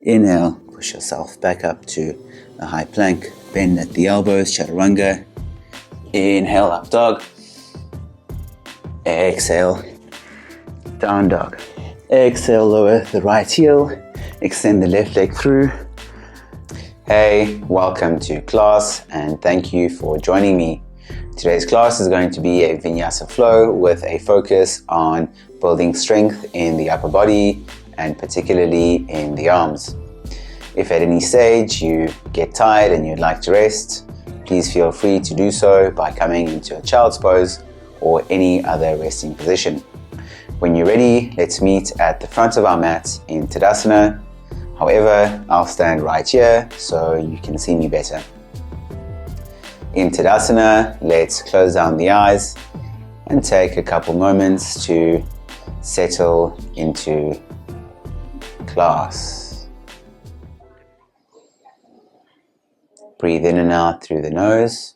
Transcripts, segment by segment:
Inhale, push yourself back up to a high plank. Bend at the elbows, chaturanga. Inhale, up dog. Exhale, down dog. Exhale, lower the right heel. Extend the left leg through. Hey, welcome to class and thank you for joining me. Today's class is going to be a vinyasa flow with a focus on building strength in the upper body and particularly in the arms. If at any stage you get tired and you'd like to rest, please feel free to do so by coming into a child's pose or any other resting position. When you're ready, let's meet at the front of our mat in Tadasana. However, I'll stand right here so you can see me better. In Tadasana, let's close down the eyes and take a couple moments to settle into class. Breathe in and out through the nose,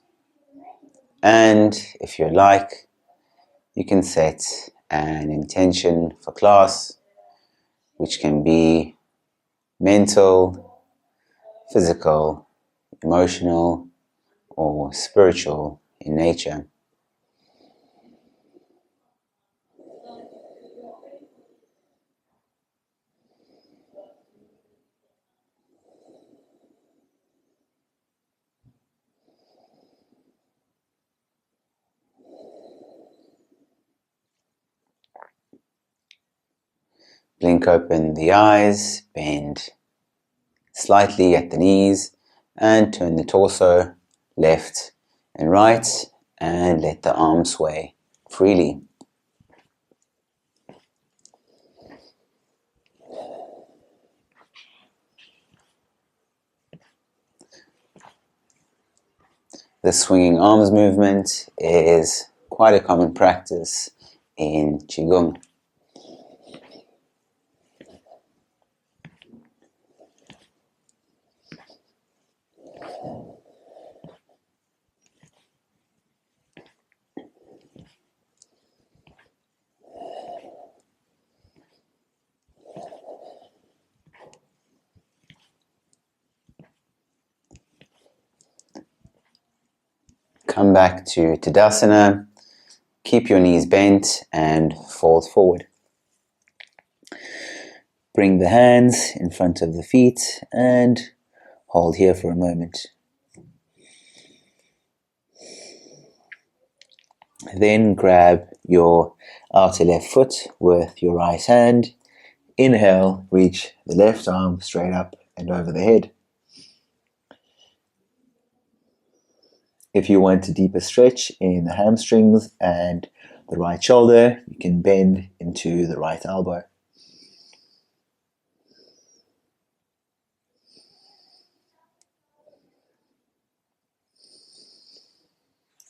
and if you like, you can set an intention for class, which can be mental, physical, emotional, or spiritual in nature. Blink open the eyes, bend slightly at the knees, and turn the torso left and right, and let the arms sway freely. The swinging arms movement is quite a common practice in Qigong. Come back to Tadasana, keep your knees bent and fold forward. Bring the hands in front of the feet and hold here for a moment. Then grab your outer left foot with your right hand. Inhale, reach the left arm straight up and over the head. If you want a deeper stretch in the hamstrings and the right shoulder, you can bend into the right elbow.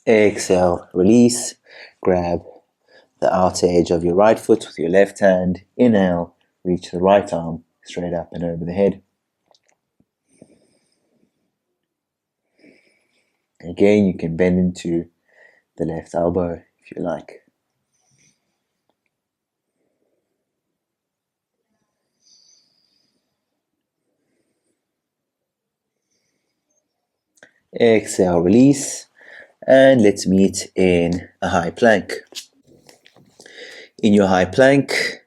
Exhale, release. Grab the outer edge of your right foot with your left hand. Inhale, reach the right arm straight up and over the head. Again, you can bend into the left elbow if you like. Exhale, release, and let's meet in a high plank. In your high plank,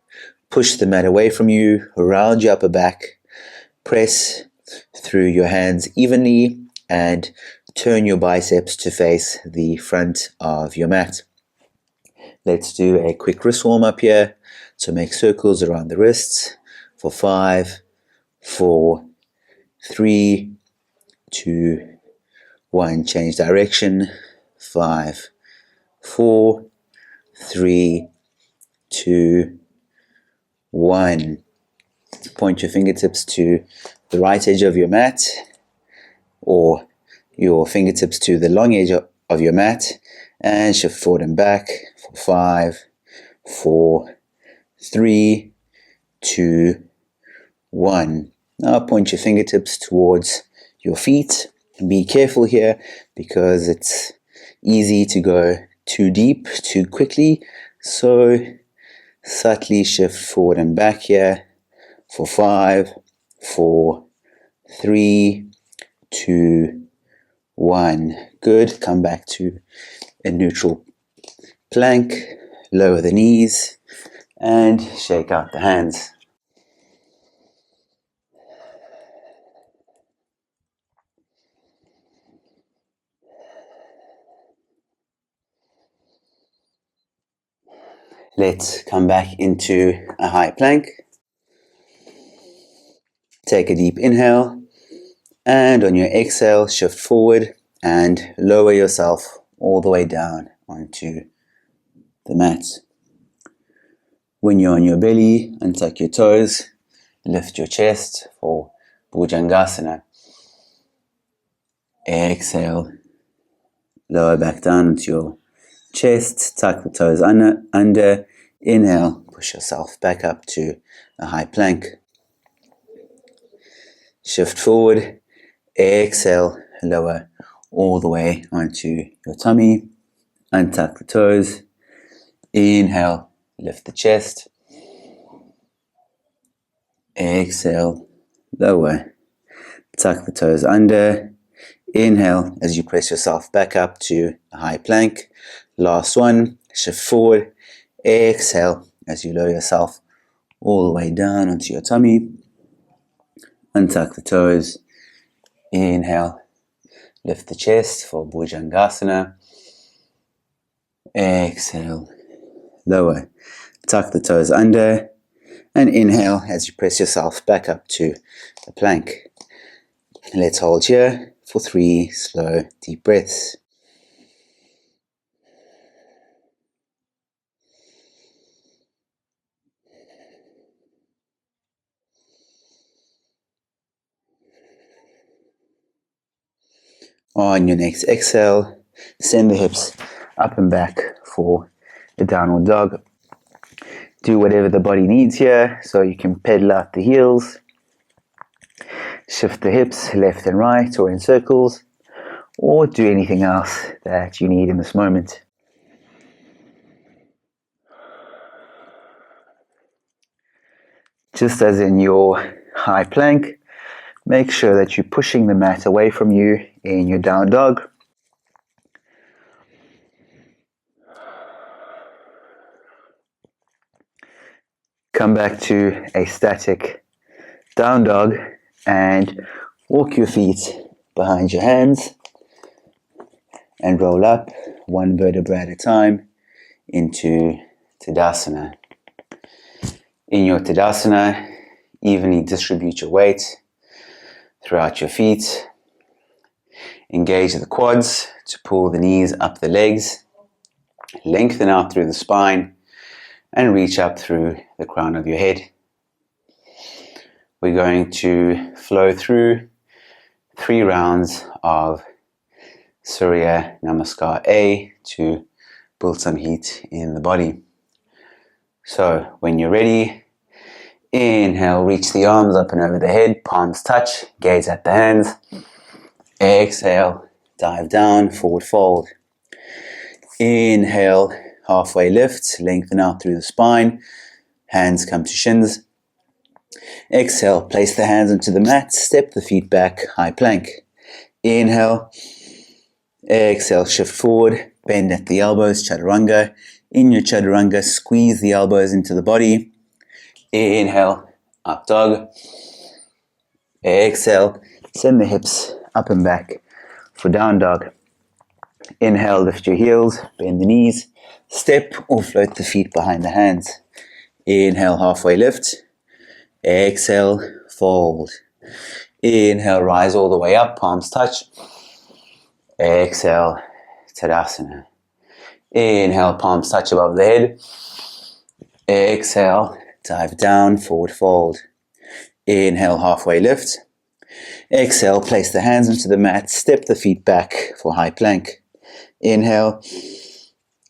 push the mat away from you, around your upper back, press through your hands evenly, and turn your biceps to face the front of your mat. Let's do a quick wrist warm up here. So make circles around the wrists for 5, 4, 3, 2, 1. Change direction. 5, 4, 3, 2, 1. Point your fingertips to the right edge of your mat, or your fingertips to the long edge of your mat, and shift forward and back for 5, 4, 3, 2, 1. Now point your fingertips towards your feet. Be careful here because it's easy to go too deep too quickly, so subtly shift forward and back here for 5, 4, 3, 2, 1. Good. Come back to a neutral plank. Lower the knees and shake out the hands. Let's come back into a high plank. Take a deep inhale, and on your exhale, shift forward and lower yourself all the way down onto the mat. When you're on your belly, untuck your toes, lift your chest for Bhujangasana. Exhale, lower back down into your chest, tuck the toes under. Inhale, push yourself back up to a high plank. Shift forward, exhale, lower all the way onto your tummy. Untuck the toes. Inhale, lift the chest. Exhale, lower. Tuck the toes under. Inhale as you press yourself back up to a high plank. Last one, shift forward. Exhale as you lower yourself all the way down onto your tummy. Untuck the toes. Inhale, lift the chest for Bhujangasana. Exhale, lower. Tuck the toes under. And inhale as you press yourself back up to the plank. Let's hold here for 3 slow, deep breaths. On your next exhale, send the hips up and back for the downward dog. Do whatever the body needs here, so you can pedal out the heels. Shift the hips left and right or in circles, or do anything else that you need in this moment. Just as in your high plank, make sure that you're pushing the mat away from you in your down dog. Come back to a static down dog and walk your feet behind your hands and roll up one vertebra at a time into Tadasana. In your Tadasana, evenly distribute your weight throughout your feet. Engage the quads to pull the knees up the legs. Lengthen out through the spine and reach up through the crown of your head. We're going to flow through 3 rounds of Surya Namaskar A to build some heat in the body. So when you're ready, inhale, reach the arms up and over the head, palms touch, gaze at the hands. Exhale, dive down, forward fold. Inhale, halfway lift, lengthen out through the spine, hands come to shins. Exhale, place the hands onto the mat, step the feet back, high plank. Inhale, exhale, shift forward, bend at the elbows, chaturanga. In your chaturanga, squeeze the elbows into the body. Inhale, up dog. Exhale, send the hips up and back for down dog. Inhale, lift your heels, bend the knees, step or float the feet behind the hands. Inhale, halfway lift. Exhale, fold. Inhale, rise all the way up, palms touch. Exhale, Tadasana. Inhale, palms touch above the head. Exhale, dive down, forward fold. Inhale, halfway lift. Exhale, place the hands onto the mat, step the feet back for high plank. Inhale.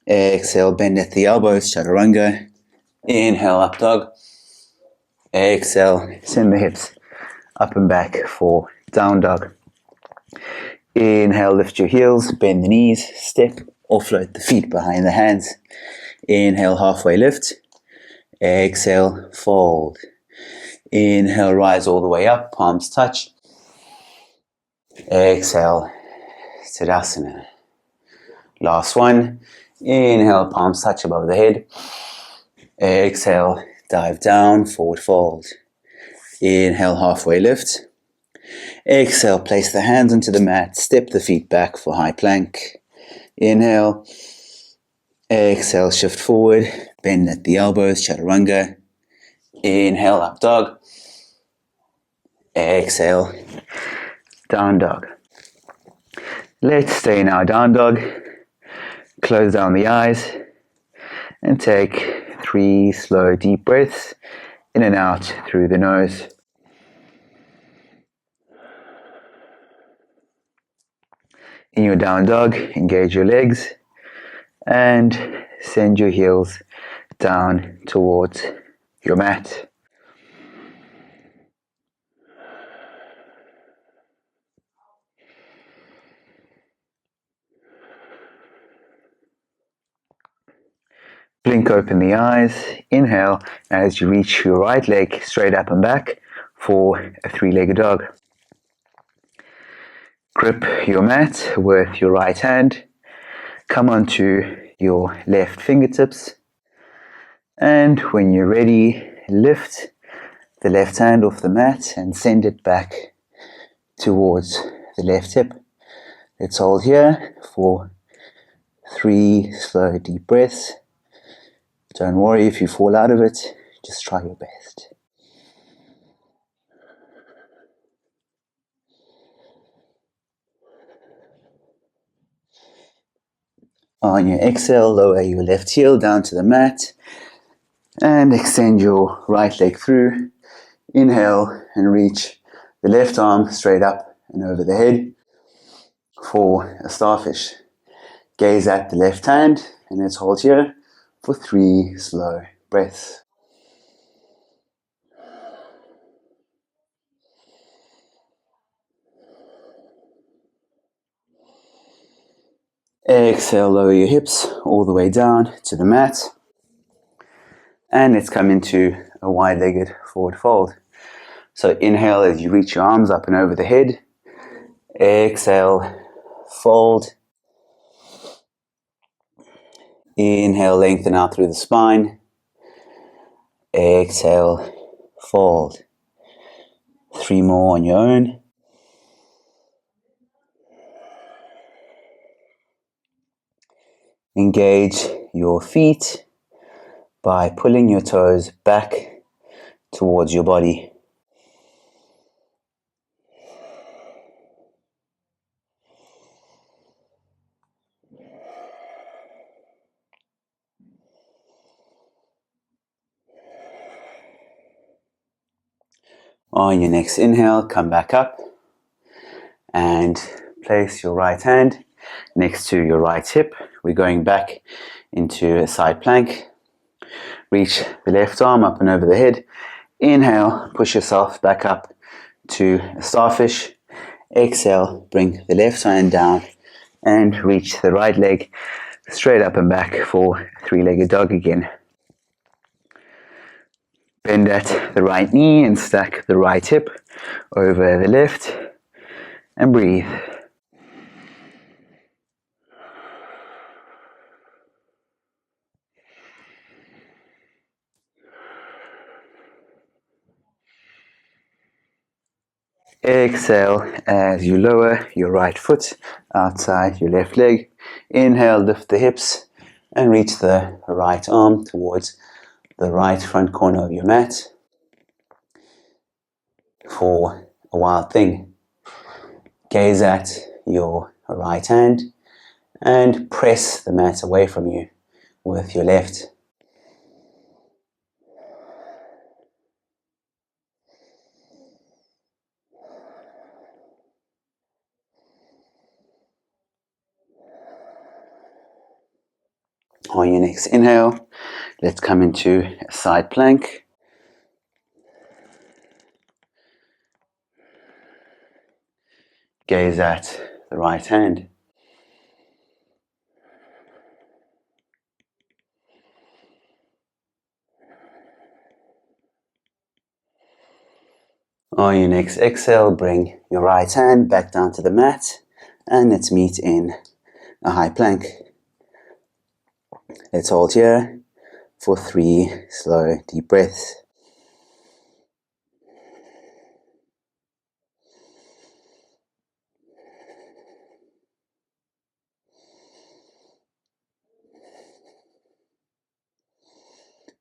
Exhale, bend at the elbows, chaturanga. Inhale, up dog. Exhale, send the hips up and back for down dog. Inhale, lift your heels, bend the knees, step or float the feet behind the hands. Inhale, halfway lift. Exhale, fold. Inhale, rise all the way up, palms touch. Exhale, Savasana. Last one. Inhale, palms touch above the head. Exhale, dive down, forward fold. Inhale, halfway lift. Exhale, place the hands onto the mat, step the feet back for high plank. Inhale. Exhale, shift forward, bend at the elbows, chaturanga. Inhale, up dog. Exhale, down dog. Let's stay in our down dog. Close down the eyes and take 3 slow deep breaths in and out through the nose. In your down dog, engage your legs and send your heels down towards your mat. Blink open the eyes, inhale as you reach your right leg straight up and back for a 3-legged dog. Grip your mat with your right hand, come onto your left fingertips, and when you're ready, lift the left hand off the mat and send it back towards the left hip. Let's hold here for 3 slow deep breaths. Don't worry if you fall out of it, just try your best. On your exhale, lower your left heel down to the mat and extend your right leg through. Inhale and reach the left arm straight up and over the head for a starfish. Gaze at the left hand and let's hold here for 3 slow breaths. Exhale, lower your hips all the way down to the mat. And let's come into a wide-legged forward fold. So inhale as you reach your arms up and over the head. Exhale, fold. Inhale, lengthen out through the spine. Exhale, fold. 3 more on your own. Engage your feet by pulling your toes back towards your body. On your next inhale, come back up and place your right hand next to your right hip. We're going back into a side plank. Reach the left arm up and over the head. Inhale, push yourself back up to a starfish. Exhale, bring the left hand down and reach the right leg straight up and back for a 3-legged dog again. Bend at the right knee and stack the right hip over the left and breathe. Exhale as you lower your right foot outside your left leg. Inhale, lift the hips and reach the right arm towards the right front corner of your mat for a wild thing. Gaze at your right hand and press the mat away from you with your left. On your next inhale, let's come into a side plank. Gaze at the right hand. On your next exhale, bring your right hand back down to the mat and let's meet in a high plank. Let's hold here for 3 slow, deep breaths.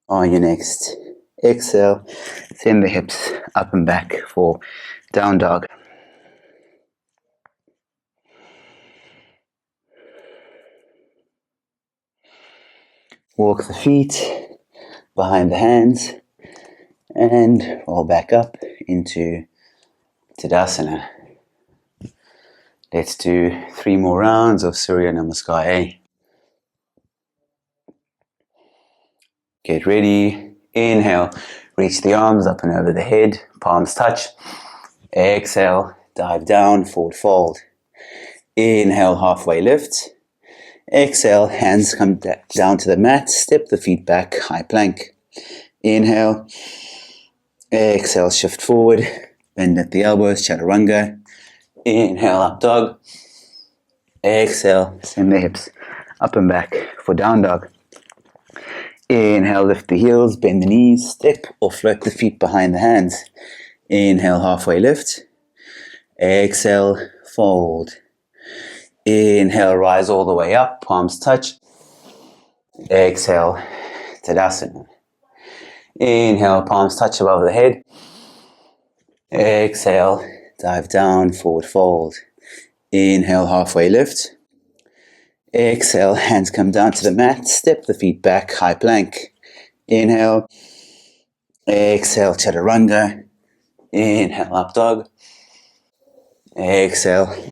On your next exhale, send the hips up and back for down dog. Walk the feet behind the hands and roll back up into Tadasana. Let's do 3 more rounds of Surya Namaskar A. Get ready. Inhale, reach the arms up and over the head, palms touch. Exhale, dive down, forward fold. Inhale, halfway lift. Exhale, hands come down to the mat, step the feet back, high plank. Inhale. Exhale, shift forward, bend at the elbows, chaturanga. Inhale, up dog. Exhale, send the hips up and back for down dog. Inhale, lift the heels, bend the knees, step or float the feet behind the hands. Inhale, halfway lift. Exhale, fold. Inhale, rise all the way up, palms touch. Exhale, Tadasana. Inhale, palms touch above the head. Exhale, dive down, forward fold. Inhale, halfway lift. Exhale, hands come down to the mat, step the feet back, high plank. Inhale. Exhale, chaturanga. Inhale, up dog. Exhale,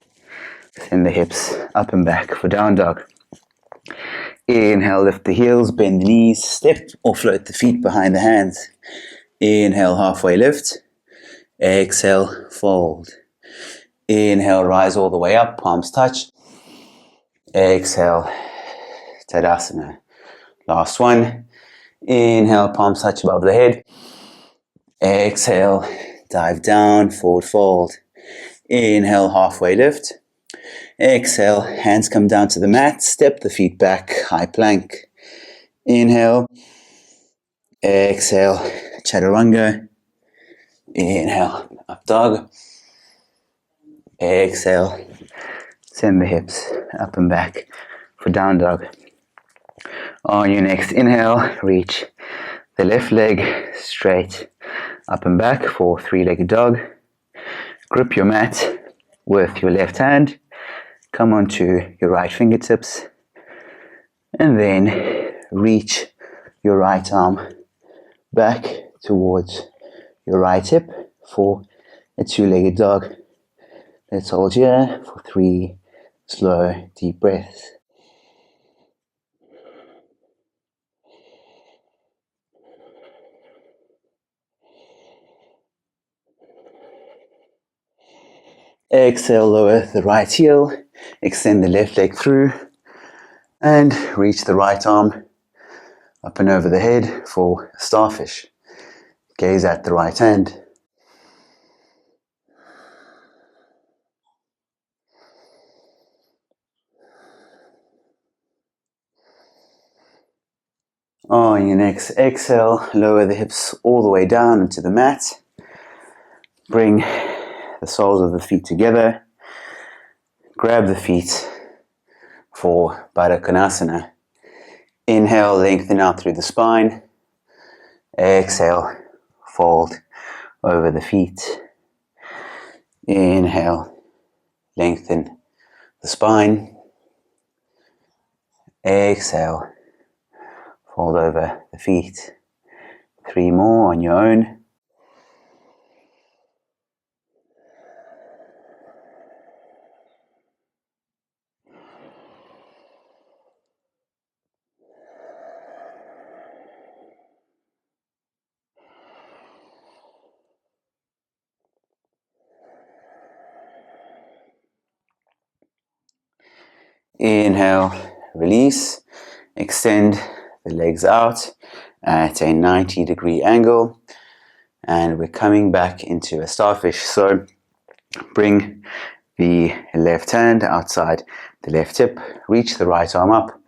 send the hips up and back for down dog. Inhale, lift the heels, bend the knees, step or float the feet behind the hands. Inhale, halfway lift. Exhale, fold. Inhale, rise all the way up, palms touch. Exhale, Tadasana. Last one. Inhale, palms touch above the head. Exhale, dive down, forward fold. Inhale, halfway lift. Exhale, hands come down to the mat, step the feet back, high plank. Inhale. Exhale, chaturanga. Inhale, up dog. Exhale, send the hips up and back for down dog. On your next inhale, reach the left leg straight up and back for 3-legged dog. Grip your mat with your left hand. Come onto your right fingertips. And then reach your right arm back towards your right hip for a 2-legged dog. Let's hold here for 3 slow, deep breaths. Exhale, lower the right heel, extend the left leg through, and reach the right arm up and over the head for a starfish. Gaze at the right hand. On your next exhale, lower the hips all the way down into the mat. Bring the soles of the feet together. Grab the feet for Baddha Konasana. Inhale, lengthen out through the spine. Exhale, fold over the feet. Inhale, lengthen the spine. Exhale, fold over the feet. 3 more on your own. Inhale, release, extend the legs out at a 90-degree angle. And we're coming back into a starfish. So bring the left hand outside the left hip, reach the right arm up,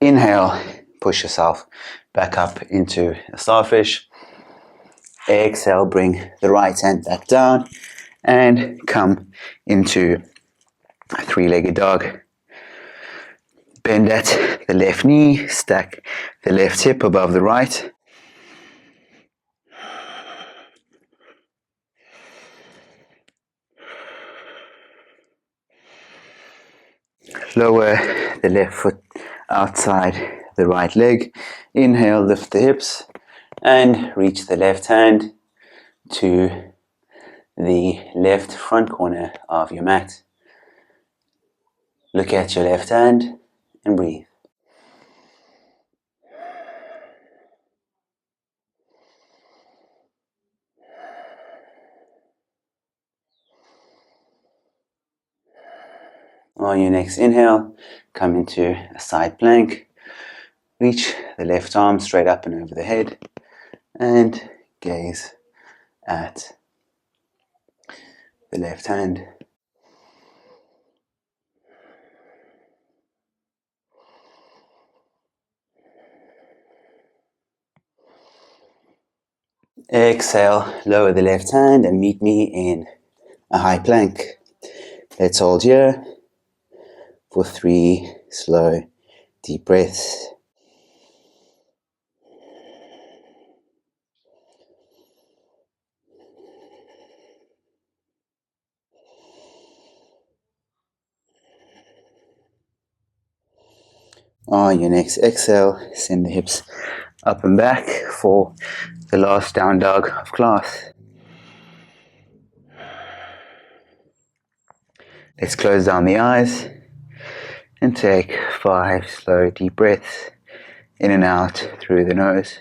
inhale, push yourself back up into a starfish. Exhale, bring the right hand back down and come into a three-legged dog. Bend at the left knee, stack the left hip above the right. Lower the left foot outside the right leg. Inhale, lift the hips and reach the left hand to the left front corner of your mat. Look at your left hand and breathe. On your next inhale, come into a side plank. Reach the left arm straight up and over the head and gaze at the left hand. Exhale, lower the left hand and meet me in a high plank. Let's hold here for 3 slow, deep breaths. On your next exhale, send the hips up and back for the last down dog of class. Let's close down the eyes and take 5 slow, deep breaths in and out through the nose.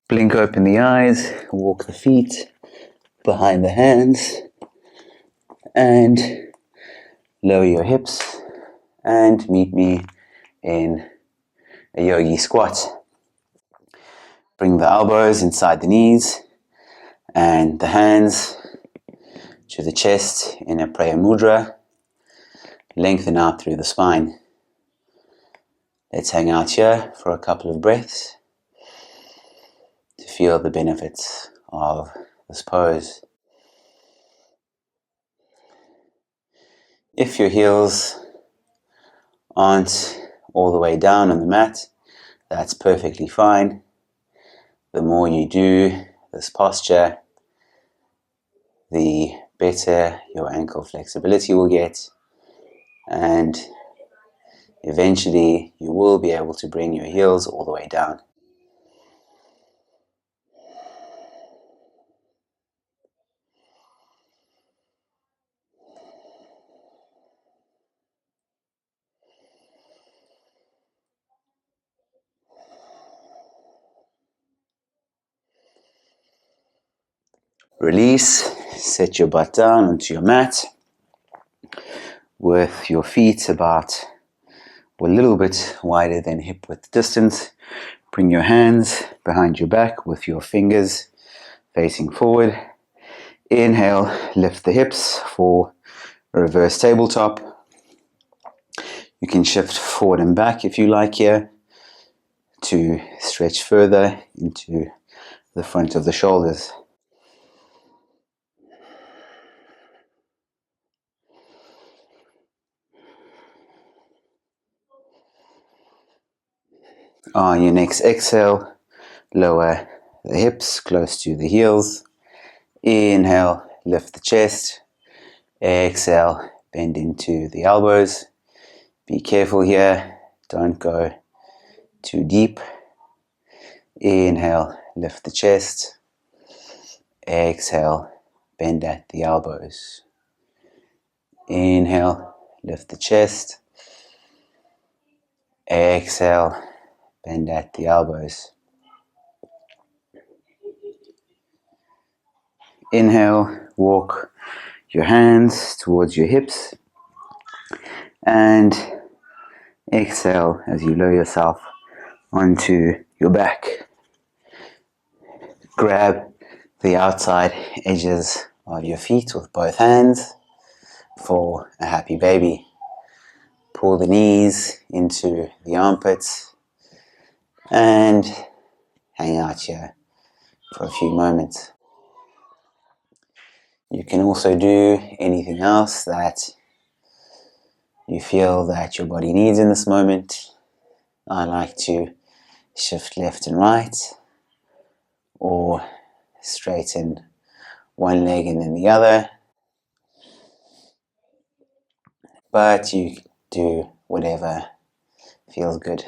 Blink open the eyes, walk the feet behind the hands and lower your hips and meet me in a yogi squat. Bring the elbows inside the knees and the hands to the chest in a prayer mudra. Lengthen out through the spine. Let's hang out here for a couple of breaths to feel the benefits of this pose. If your heels aren't all the way down on the mat, that's perfectly fine. The more you do this posture, the better your ankle flexibility will get, and eventually you will be able to bring your heels all the way down. Release, set your butt down onto your mat with your feet about a little bit wider than hip width distance. Bring your hands behind your back with your fingers facing forward. Inhale, lift the hips for a reverse tabletop. You can shift forward and back if you like here to stretch further into the front of the shoulders. On your next exhale, lower the hips close to the heels. Inhale, lift the chest. Exhale, bend into the elbows. Be careful here, don't go too deep. Inhale, lift the chest. Exhale, bend at the elbows. Inhale, lift the chest. Exhale, bend at the elbows. Inhale, walk your hands towards your hips. And exhale as you lower yourself onto your back. Grab the outside edges of your feet with both hands for a happy baby. Pull the knees into the armpits and hang out here for a few moments. You can also do anything else that you feel that your body needs in this moment. I like to shift left and right, or straighten one leg and then the other. But you do whatever feels good.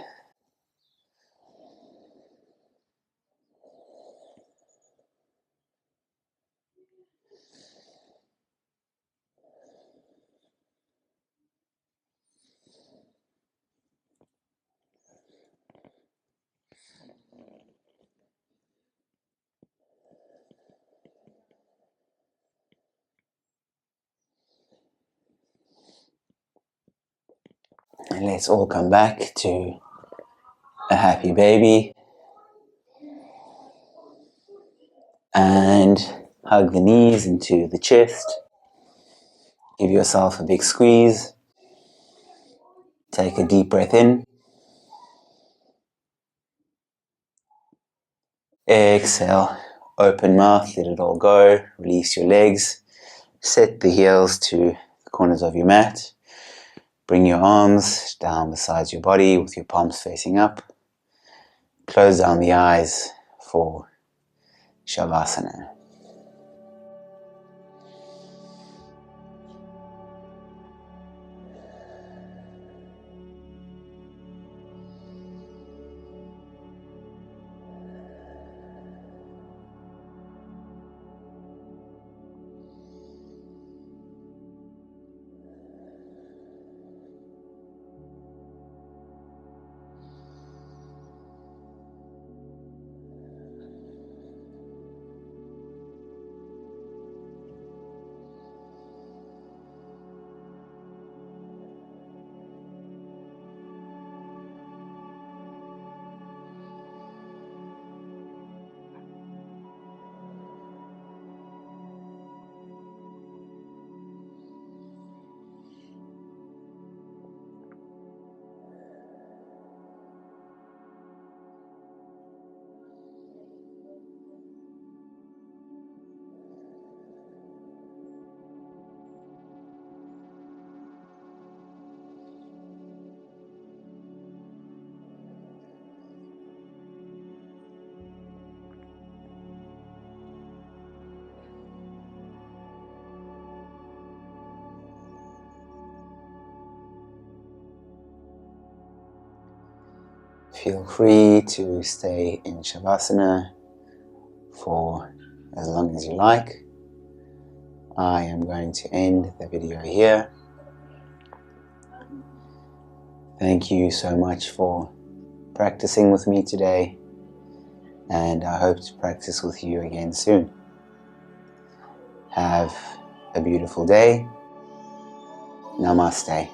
And let's all come back to a happy baby. And hug the knees into the chest. Give yourself a big squeeze. Take a deep breath in. Exhale. Open mouth, let it all go. Release your legs. Set the heels to the corners of your mat. Bring your arms down beside your body with your palms facing up. Close down the eyes for Savasana. Feel free to stay in Savasana for as long as you like. I am going to end the video here. Thank you so much for practicing with me today, and I hope to practice with you again soon. Have a beautiful day. Namaste.